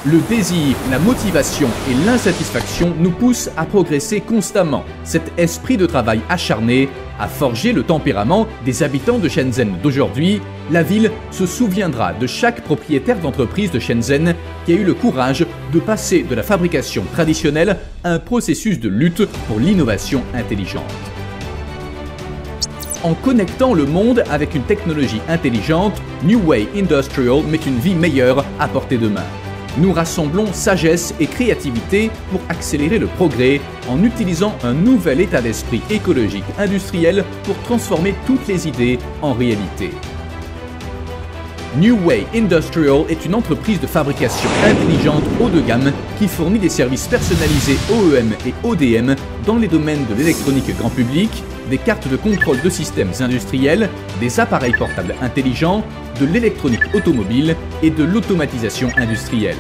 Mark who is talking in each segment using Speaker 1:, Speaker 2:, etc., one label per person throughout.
Speaker 1: Le désir, la motivation et l'insatisfaction nous poussent à progresser constamment. Cet esprit de travail acharné a forgé le tempérament des habitants de Shenzhen d'aujourd'hui. La ville se souviendra de chaque propriétaire d'entreprise de Shenzhen qui a eu le courage de passer de la fabrication traditionnelle à un processus de lutte pour l'innovation intelligente. En connectant le monde avec une technologie intelligente, New Way Industrial met une vie meilleure à portée de main. Nous rassemblons sagesse et créativité pour accélérer le progrès en utilisant un nouvel état d'esprit écologique industriel pour transformer toutes les idées en réalité. New Way Industrial est une entreprise de fabrication intelligente haut de gamme qui fournit des services personnalisés OEM et ODM dans les domaines de l'électronique grand public, des cartes de contrôle de systèmes industriels, des appareils portables intelligents, de l'électronique automobile et de l'automatisation industrielle.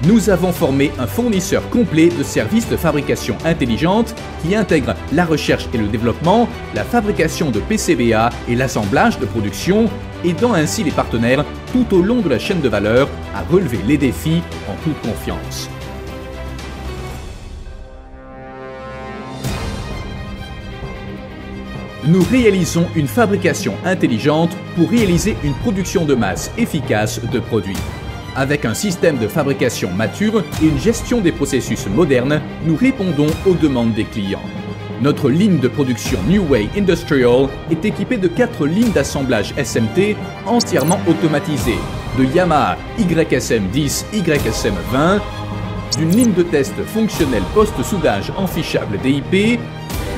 Speaker 1: Nous avons formé un fournisseur complet de services de fabrication intelligente qui intègre la recherche et le développement, la fabrication de PCBA et l'assemblage de production, aidant ainsi les partenaires tout au long de la chaîne de valeur à relever les défis en toute confiance. Nous réalisons une fabrication intelligente pour réaliser une production de masse efficace de produits. Avec un système de fabrication mature et une gestion des processus modernes, nous répondons aux demandes des clients. Notre ligne de production New Way Industrial est équipée de 4 lignes d'assemblage SMT entièrement automatisées, de Yamaha YSM10, YSM20, d'une ligne de test fonctionnelle post-soudage enfichable DIP,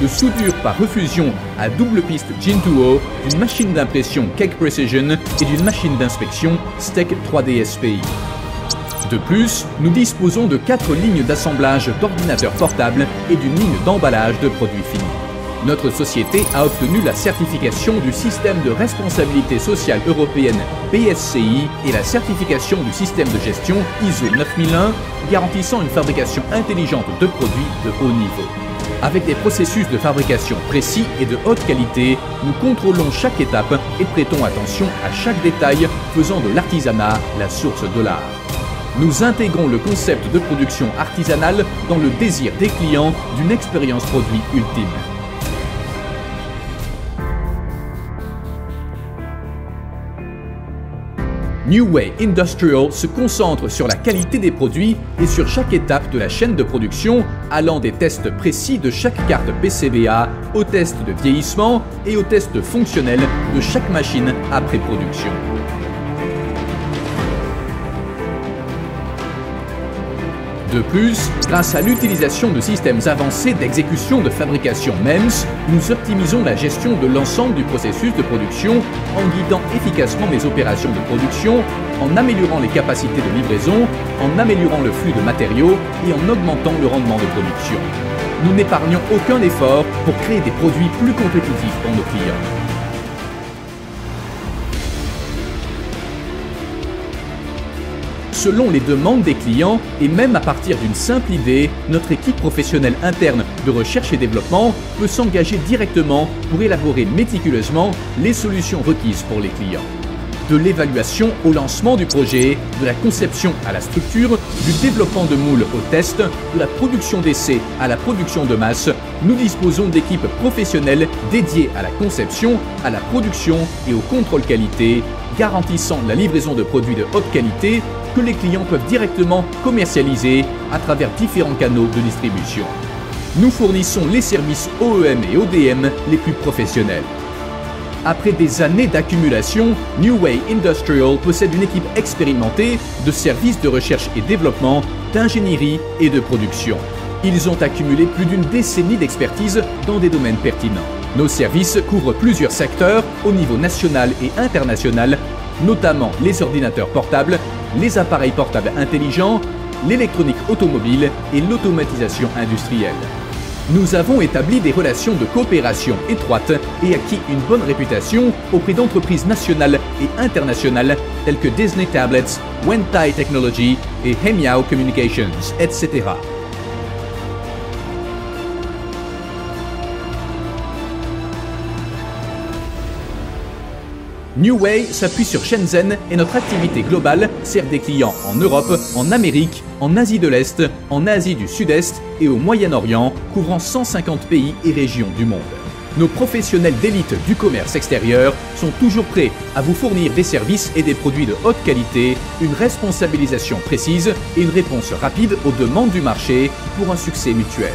Speaker 1: de soudure par refusion à double piste Jintuo, d'une machine d'impression Cake Precision et d'une machine d'inspection STEC 3D SPI. De plus, nous disposons de 4 lignes d'assemblage d'ordinateurs portables et d'une ligne d'emballage de produits finis. Notre société a obtenu la certification du système de responsabilité sociale européenne PSCI et la certification du système de gestion ISO 9001, garantissant une fabrication intelligente de produits de haut niveau. Avec des processus de fabrication précis et de haute qualité, nous contrôlons chaque étape et prêtons attention à chaque détail, faisant de l'artisanat la source de l'art. Nous intégrons le concept de production artisanale dans le désir des clients d'une expérience produit ultime. New Way Industrial se concentre sur la qualité des produits et sur chaque étape de la chaîne de production, allant des tests précis de chaque carte PCBA aux tests de vieillissement et aux tests fonctionnels de chaque machine après production. De plus, grâce à l'utilisation de systèmes avancés d'exécution de fabrication MEMS, nous optimisons la gestion de l'ensemble du processus de production en guidant efficacement les opérations de production, en améliorant les capacités de livraison, en améliorant le flux de matériaux et en augmentant le rendement de production. Nous n'épargnons aucun effort pour créer des produits plus compétitifs pour nos clients. Selon les demandes des clients et même à partir d'une simple idée, notre équipe professionnelle interne de recherche et développement peut s'engager directement pour élaborer méticuleusement les solutions requises pour les clients. De l'évaluation au lancement du projet, de la conception à la structure, du développement de moules au test, de la production d'essais à la production de masse, nous disposons d'équipes professionnelles dédiées à la conception, à la production et au contrôle qualité, garantissant la livraison de produits de haute qualité que les clients peuvent directement commercialiser à travers différents canaux de distribution. Nous fournissons les services OEM et ODM les plus professionnels. Après des années d'accumulation, New Way Industrial possède une équipe expérimentée de services de recherche et développement, d'ingénierie et de production. Ils ont accumulé plus d'une décennie d'expertise dans des domaines pertinents. Nos services couvrent plusieurs secteurs au niveau national et international, notamment les ordinateurs portables, les appareils portables intelligents, l'électronique automobile et l'automatisation industrielle. Nous avons établi des relations de coopération étroites et acquis une bonne réputation auprès d'entreprises nationales et internationales telles que Disney Tablets, Wentai Technology et Hemiao Communications, etc. New Way s'appuie sur Shenzhen et notre activité globale sert des clients en Europe, en Amérique, en Asie de l'Est, en Asie du Sud-Est et au Moyen-Orient, couvrant 150 pays et régions du monde. Nos professionnels d'élite du commerce extérieur sont toujours prêts à vous fournir des services et des produits de haute qualité, une responsabilisation précise et une réponse rapide aux demandes du marché pour un succès mutuel.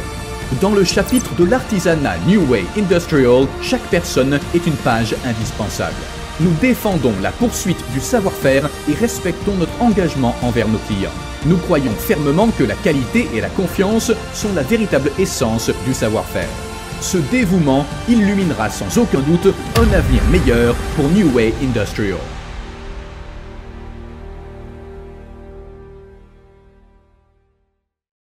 Speaker 1: Dans le chapitre de l'artisanat New Way Industrial, chaque personne est une page indispensable. Nous défendons la poursuite du savoir-faire et respectons notre engagement envers nos clients. Nous croyons fermement que la qualité et la confiance sont la véritable essence du savoir-faire. Ce dévouement illuminera sans aucun doute un avenir meilleur pour New Way Industrial.